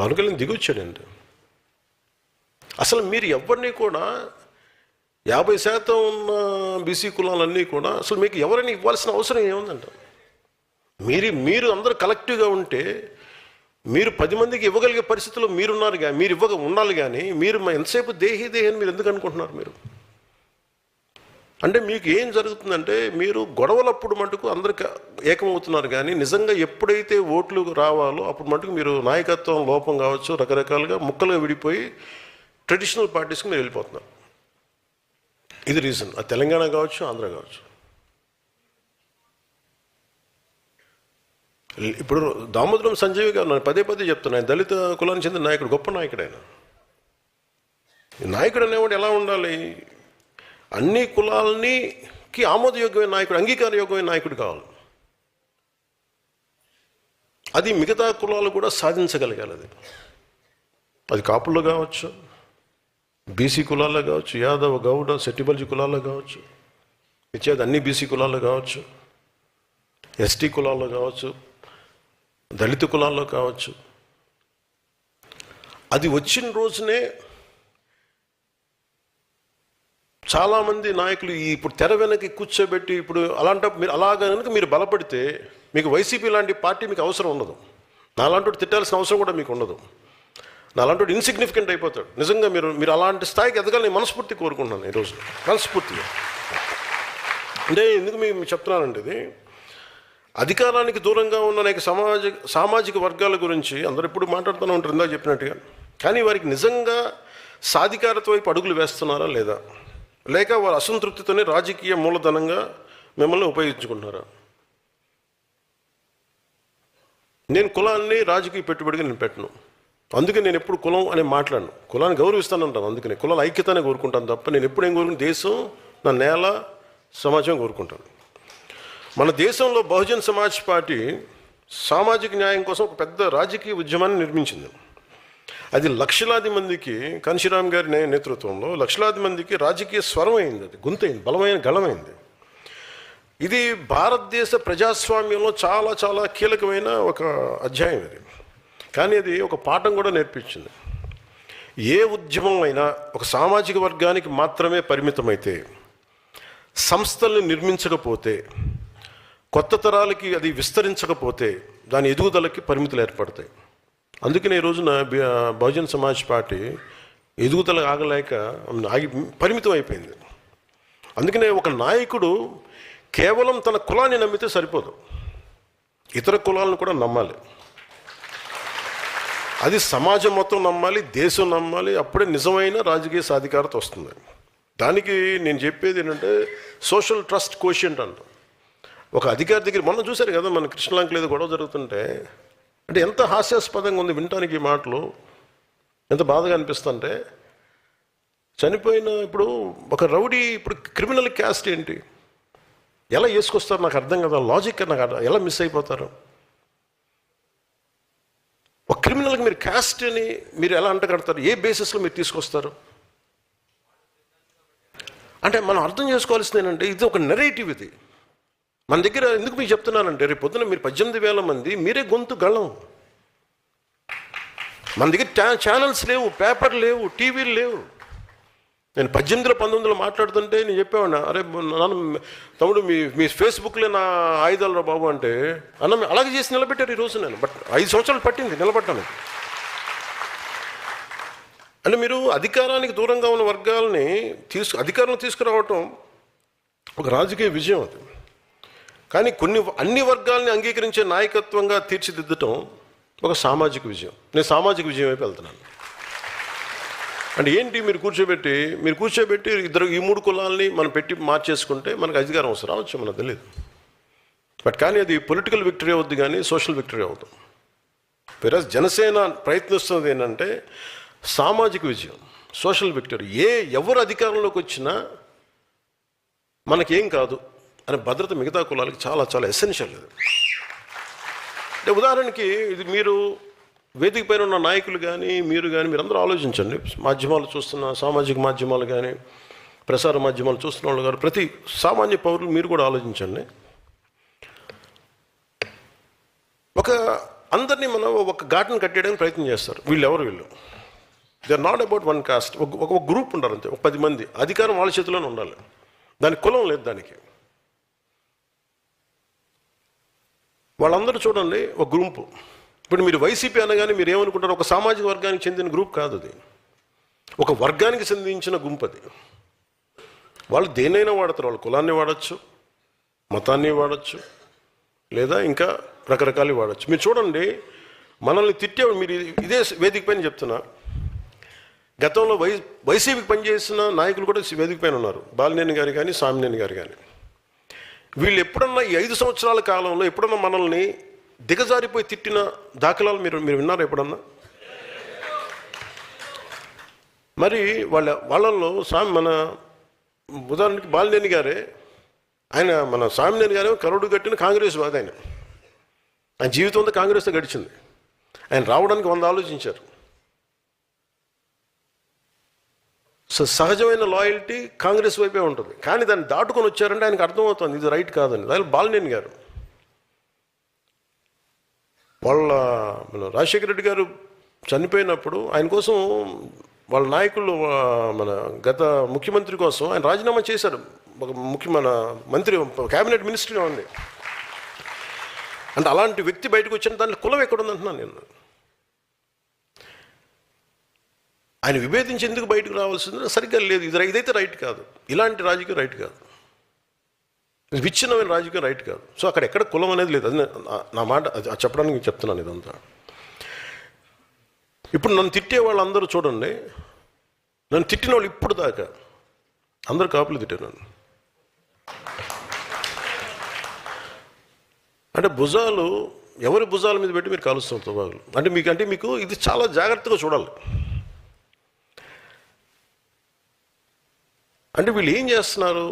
పవన్ కళ్యాణ్ దిగొచ్చాడండి. అసలు మీరు ఎవరిని కూడా 50% ఉన్న బీసీ కులాలన్నీ కూడా అసలు మీకు ఎవరైనా ఇవ్వాల్సిన అవసరం ఏముందంట? మీరు అందరూ కలెక్టివ్గా ఉంటే మీరు 10 మందికి ఇవ్వగలిగే పరిస్థితుల్లో మీరున్నారు, కానీ మీరు ఉండాలి. కానీ మీరు ఎంతసేపు దేహి అని మీరు ఎందుకు అనుకుంటున్నారు? మీరు అంటే మీకు ఏం జరుగుతుందంటే మీరు గొడవలప్పుడు మటుకు అందరికి ఏకమవుతున్నారు, కానీ నిజంగా ఎప్పుడైతే ఓట్లు రావాలో అప్పుడు మటుకు మీరు నాయకత్వం లోపం కావచ్చు, రకరకాలుగా ముక్కలుగా విడిపోయి ట్రెడిషనల్ పార్టీస్కి మీరు వెళ్ళిపోతున్నారు. ఇది రీజన్. అది తెలంగాణ కావచ్చు, ఆంధ్ర కావచ్చు. ఇప్పుడు దామోదరం సంజయ్ గారు నేను పదే చెప్తున్నా, ఆయన దళిత కులానికి చెందిన నాయకుడు, గొప్ప నాయకుడు. ఆయన నాయకుడు అనేవాడు ఎలా ఉండాలి? అన్ని కులాలకి ఆమోదయోగ్యమైన నాయకుడు, అంగీకారయోగ్యమైన నాయకుడు కావాలి. అది మిగతా కులాలు కూడా సాధించగలగాలి. అది కాపుల్లో కావచ్చు, బీసీ కులాల్లో కావచ్చు, యాదవ్, గౌడ, సెట్టిబల్జీ కులాల్లో కావచ్చు, ఇచ్చేది అన్ని బీసీ కులాల్లో కావచ్చు, ఎస్టీ కులాల్లో కావచ్చు, దళిత కులాల్లో కావచ్చు. అది వచ్చిన రోజునే చాలామంది నాయకులు ఇప్పుడు తెర వెనక్కి కూర్చోబెట్టి ఇప్పుడు అలాంటప్పుడు మీరు అలాగా కనుక మీరు బలపడితే మీకు వైసీపీ లాంటి పార్టీ మీకు అవసరం ఉండదు. నాలాంటి తిట్టాల్సిన అవసరం కూడా మీకు ఉండదు. నాలాంటి ఇన్సిగ్నిఫికెంట్ అయిపోతాడు. నిజంగా మీరు అలాంటి స్థాయికి ఎదగాలని మనస్ఫూర్తి కోరుకుంటున్నాను ఈరోజు, మనస్ఫూర్తిగా. అంటే ఎందుకు మీకు చెప్తున్నానండి, ఇది అధికారానికి దూరంగా ఉన్న అనేక సామాజిక వర్గాల గురించి అందరూ ఎప్పుడు మాట్లాడుతూనే ఉంటారు, ఇందాక చెప్పినట్టుగా. కానీ వారికి నిజంగా సాధికారత వైపు అడుగులు వేస్తున్నారా లేదా, లేక వారి అసంతృప్తితోనే రాజకీయ మూలధనంగా మిమ్మల్ని ఉపయోగించుకుంటున్నారా? నేను కులాన్ని రాజకీయ పెట్టుబడిగా నేను పెట్టను. అందుకే నేను ఎప్పుడు కులం అని మాట్లాడను. కులాన్ని గౌరవిస్తాను అంటాను. అందుకని కులాల ఐక్యతనే కోరుకుంటాను తప్ప నేను ఎప్పుడు ఏం కోరుకుంటాను? దేశం, నా నేల, సమాజం కోరుకుంటాను. మన దేశంలో బహుజన్ సమాజ్ పార్టీ సామాజిక న్యాయం కోసం ఒక పెద్ద రాజకీయ ఉద్యమాన్ని నిర్మించింది. అది లక్షలాది మందికి, కాంశీరామ్ గారి నేతృత్వంలో లక్షలాది మందికి రాజకీయ స్వరం అయింది. అది గొంతైంది, బలమైన గళమైంది. ఇది భారతదేశ ప్రజాస్వామ్యంలో చాలా చాలా కీలకమైన ఒక అధ్యాయం ఇది. కానీ అది ఒక పాఠం కూడా నేర్పించింది. ఏ ఉద్యమం అయినా ఒక సామాజిక వర్గానికి మాత్రమే పరిమితమైతే, సంస్థల్ని నిర్మించకపోతే, కొత్త తరాలకి అది విస్తరించకపోతే దాని ఎదుగుదలకి పరిమితులు ఏర్పడతాయి. అందుకనే ఈ రోజున బహుజన్ సమాజ్ పార్టీ ఎదుగుదల ఆగలేక పరిమితం అయిపోయింది. అందుకనే ఒక నాయకుడు కేవలం తన కులాన్ని నమ్మితే సరిపోదు, ఇతర కులాలను కూడా నమ్మాలి. అది సమాజం మొత్తం నమ్మాలి, దేశం నమ్మాలి. అప్పుడే నిజమైన రాజకీయ సాధికారత వస్తుంది. దానికి నేను చెప్పేది ఏంటంటే సోషల్ ట్రస్ట్ కోషియంట్ అంట. ఒక అధికారి దగ్గర మొన్న చూశారు కదా, మన కృష్ణలంకలో ఏదో గొడవ జరుగుతుంటే, అంటే ఎంత హాస్యాస్పదంగా ఉంది వినటానికి ఈ మాటలు, ఎంత బాధగా అనిపిస్తుంటే. చనిపోయిన ఇప్పుడు ఒక రౌడీ ఇప్పుడు క్రిమినల్ క్యాస్ట్ ఏంటి, ఎలా వేసుకొస్తారు నాకు అర్థం కదా. లాజిక్ నాకు ఎలా మిస్ అయిపోతారు? ఒక క్రిమినల్కి మీరు క్యాస్ట్ అని మీరు ఎలా అంటగడతారు? ఏ బేసిస్లో మీరు తీసుకొస్తారు? అంటే మనం అర్థం చేసుకోవాల్సింది ఏంటంటే ఇది ఒక నెరేటివ్. ఇది మన దగ్గర ఎందుకు మీకు చెప్తున్నానంటే, రేపు పొద్దున మీరు 18,000 మంది మీరే గొంతు గళం. మన దగ్గర ఛానల్స్ లేవు, పేపర్ లేవు, టీవీలు లేవు. నేను 18లో 19లో మాట్లాడుతుంటే నేను చెప్పేవాడినా, అరే నాన్న తమ్ముడు మీ ఫేస్బుక్లో నా ఆయుధాలు రా బాబు అంటే, అన్న అలాగే చేసి నిలబెట్టారు ఈరోజు. నేను 5 సంవత్సరాలు పట్టింది నిలబడ్డాను. అంటే మీరు అధికారానికి దూరంగా ఉన్న వర్గాలని అధికారంలో తీసుకురావటం ఒక రాజకీయ విజయం అది. కానీ అన్ని వర్గాల్ని అంగీకరించే నాయకత్వంగా తీర్చిదిద్దటం ఒక సామాజిక విజయం. నేను సామాజిక విజయం వైపు వెళ్తున్నాను. అంటే ఏంటి, మీరు కూర్చోబెట్టి ఇద్దరు ఈ 3 కులాలని మనం పెట్టి మార్చేసుకుంటే మనకు అధికారం వస్తుంది, రావచ్చు, మనకు తెలియదు. కానీ అది పొలిటికల్ విక్టరీ అవుద్ది, కానీ సోషల్ విక్టరీ అవుతుంది. వేరే జనసేన ప్రయత్నిస్తున్నది ఏంటంటే సామాజిక విజయం, సోషల్ విక్టరీ. ఎవరు అధికారంలోకి వచ్చినా మనకేం కాదు అనే భద్రత మిగతా కులాలకి చాలా చాలా ఎసెన్షియల్. అంటే ఉదాహరణకి ఇది మీరు వేదిక పైన ఉన్న నాయకులు కానీ మీరందరూ ఆలోచించండి. మాధ్యమాలు చూస్తున్న, సామాజిక మాధ్యమాలు కానీ ప్రసార మాధ్యమాలు చూస్తున్న వాళ్ళు కానీ ప్రతి సామాన్య పౌరులు మీరు కూడా ఆలోచించండి. ఒక అందరినీ మనం ఒక ఘాటును కట్టేయడానికి ప్రయత్నం చేస్తారు. వీళ్ళు they are not about one caste. ఒక గ్రూప్ ఉండాలి అంతే, ఒక 10 మంది. అధికారం వాళ్ళ చేతిలోనే ఉండాలి. దానికి కులం లేదు. దానికి వాళ్ళందరూ చూడండి ఒక గ్రూపు. ఇప్పుడు మీరు వైసీపీ అనగానే మీరు ఏమనుకుంటారు? ఒక సామాజిక వర్గానికి చెందిన గ్రూప్ కాదు అది, ఒక వర్గానికి చెందించిన గుంపు అది. వాళ్ళు దేన్నైనా వాడతారు. వాళ్ళు కులాన్ని వాడచ్చు, మతాన్ని వాడచ్చు, లేదా ఇంకా రకరకాలు వాడచ్చు. మీరు చూడండి, మనల్ని తిట్టేవాడు, మీరు ఇదే వేదిక పైన చెప్తున్నా, గతంలో వైసీపీకి పనిచేసిన నాయకులు కూడా వేదిక పైన ఉన్నారు. బాలినేని గారు కానీ, సామినేని గారు కానీ. వీళ్ళు ఎప్పుడన్నా ఈ 5 సంవత్సరాల కాలంలో ఎప్పుడన్నా మనల్ని దిగజారిపోయి తిట్టిన దాఖలాలు మీరు విన్నారా ఎప్పుడన్నా? మరి వాళ్ళల్లో మన ఉదాహరణకి బాలినేని గారే, ఆయన మన సామినేని గారే కరుడు కట్టిన కాంగ్రెస్ వాది. ఆయన జీవితం అంతా కాంగ్రెస్తో గడిచింది. ఆయన రావడానికి 100 ఆలోచించారు. సో సహజమైన లాయల్టీ కాంగ్రెస్ వైపే ఉంటుంది. కానీ దాన్ని దాటుకొని వచ్చారంటే ఆయనకు అర్థమవుతుంది ఇది రైట్ కాదని. దాని బాలినేని గారు మన రాజశేఖర రెడ్డి గారు చనిపోయినప్పుడు ఆయన కోసం వాళ్ళ నాయకులు, మన గత ముఖ్యమంత్రి కోసం ఆయన రాజీనామా చేశారు. మన మంత్రి క్యాబినెట్ మినిస్టర్గా ఉంది. అంటే అలాంటి వ్యక్తి బయటకు వచ్చిన దాంట్లో కులం ఎక్కడుందంటున్నాను నేను. ఆయన విభేదించి ఎందుకు బయటకు రావాల్సింది సరిగ్గా లేదు. ఇదైతే రైట్ కాదు. ఇలాంటి రాజకీయం రైట్ కాదు. విచ్ఛిన్నమైన రాజకీయం రైట్ కాదు. సో అక్కడ ఎక్కడ కులం అనేది లేదు. అది నా మాట చెప్పడానికి చెప్తున్నాను ఇదంతా. ఇప్పుడు నన్ను తిట్టే వాళ్ళందరూ చూడండి, నన్ను తిట్టిన వాళ్ళు ఇప్పుడు దాకా అందరూ కాపులు తిట్టారు నన్ను. అంటే భుజాలు ఎవరి భుజాల మీద పెట్టి మీరు కాలుస్తున్నారు తుపాకులు. అంటే మీకు ఇది చాలా జాగ్రత్తగా చూడాలి. అంటే వీళ్ళు ఏం చేస్తున్నారు?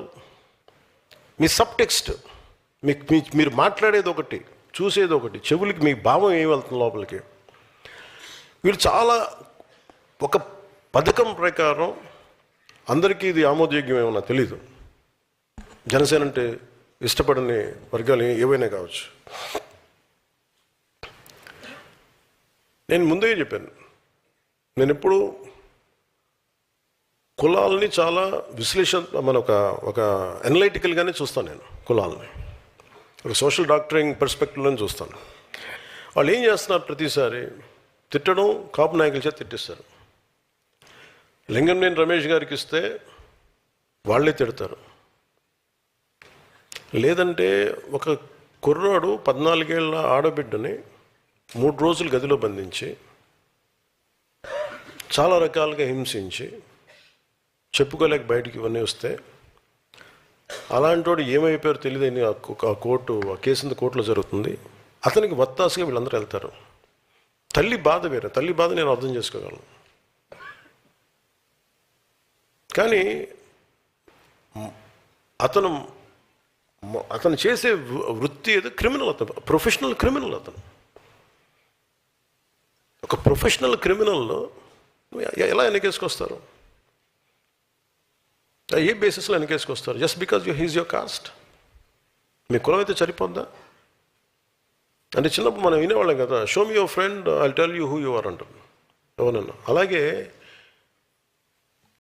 మీ సబ్ టెక్స్ట్, మీరు మాట్లాడేది ఒకటి, చూసేది ఒకటి, చెవులకి మీ భావం ఏమి వెళ్తుంది లోపలికి. వీళ్ళు చాలా ఒక పథకం ప్రకారం అందరికీ ఇది ఆమోదయోగ్యమేమన్నా తెలీదు. జనసేన అంటే ఇష్టపడని వర్గాలు ఏవైనా కావచ్చు. నేను ముందే చెప్పాను, నేను ఎప్పుడు కులాలని చాలా మన ఒక ఎనలైటికల్గానే చూస్తాను. నేను కులాలని ఒక సోషల్ డాక్టరింగ్ పర్స్పెక్టివ్లోనే చూస్తాను. వాళ్ళు ఏం చేస్తున్నారు? ప్రతిసారి తిట్టడం, కాపు నాయకుల చేత తిట్టిస్తారు. లింగంనేని రమేష్ గారికి ఇస్తే వాళ్ళే తిడతారు. లేదంటే ఒక కుర్రాడు 14 ఏళ్ళ ఆడబిడ్డని 3 రోజులు గదిలో బంధించి చాలా రకాలుగా హింసించి చెప్పుకోలేక బయటికి ఇవన్నీ వస్తే అలాంటి వాడు ఏమైపోయారో తెలియదని ఆ కేసు కోర్టులో జరుగుతుంది. అతనికి వత్తాసుగా వీళ్ళందరూ వెళ్తారు. తల్లి బాధ వేరే. తల్లి బాధ నేను అర్థం చేసుకోగలను. కానీ అతను చేసే వృత్తి ఏదో క్రిమినల్. అతను ప్రొఫెషనల్ క్రిమినల్. అతను ఒక ప్రొఫెషనల్ క్రిమినల్లో ఎలా ఎన్నికేసుకొస్తారు? ఏ బేసిస్లో ఎన్నికేసుకొస్తారు? Just because he's your caste. మీ కులం అయితే సరిపోద్దా? అంటే చిన్నప్పుడు మనం వినేవాళ్ళం కదా, show me your friend, I tell you who you are అంటారు ఎవరన్నా. అలాగే